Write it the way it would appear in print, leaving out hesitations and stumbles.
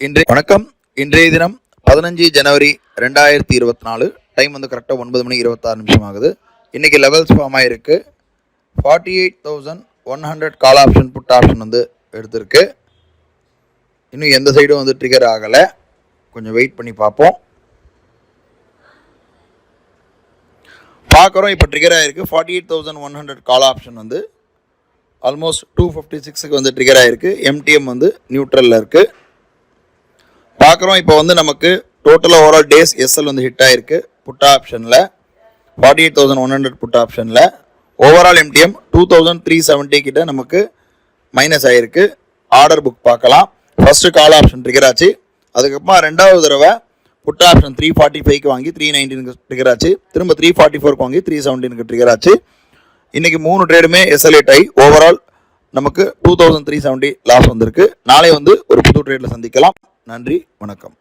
வணக்கம். இன்றைய தினம் 15 ஜனவரி 2024. டைம் வந்து கரெக்டாக 9:26 ஆகுது. இன்றைக்கி லெவல்ஸ் ஃபார்ம் ஆகிருக்கு. 48,100 கால் ஆப்ஷன் புட் ஆப்ஷன் வந்து எடுத்திருக்கு. இன்னும் எந்த சைடும் வந்து ட்ரிகர் ஆகலை. கொஞ்சம் வெயிட் பண்ணி பார்ப்போம். பார்க்குறோம். இப்போ ட்ரிகர் ஆகிருக்கு. 48,100 கால் ஆப்ஷன் வந்து ஆல்மோஸ்ட் 256க்கு வந்து ட்ரிகர் ஆகிருக்கு. எம்டிஎம் வந்து நியூட்ரலில் இருக்குது. பார்க்குறோம். இப்போ வந்து நமக்கு டோட்டலாக ஓவரால் டேஸ் எஸ்எல் வந்து ஹிட் ஆகிருக்கு. புட் ஆப்ஷனில் 48,100 புட் ஆப்ஷனில் ஓவரால் எம்டிஎம் 2,370 கிட்ட நமக்கு மைனஸ் ஆகிருக்கு. ஆர்டர் புக் பார்க்கலாம். ஃபஸ்ட்டு கால் ஆப்ஷன் ட்ரிகர் ஆச்சு. அதுக்கப்புறமா ரெண்டாவது தடவை புட் ஆப்ஷன் 345க்கு வாங்கி 319க்கு ட்ரிகர் ஆச்சு. திரும்ப 344க்கு வாங்கி 317க்கு ட்ரிகர் ஆச்சு. இன்றைக்கி 3 ட்ரேடுமே எஸ்எல்ஏட் ஆகி ஓவரால் நமக்கு 2,370 லாஸ் வந்திருக்கு. நாளை வந்து ஒரு புது ட்ரேடில் சந்திக்கலாம். நன்றி, வணக்கம்.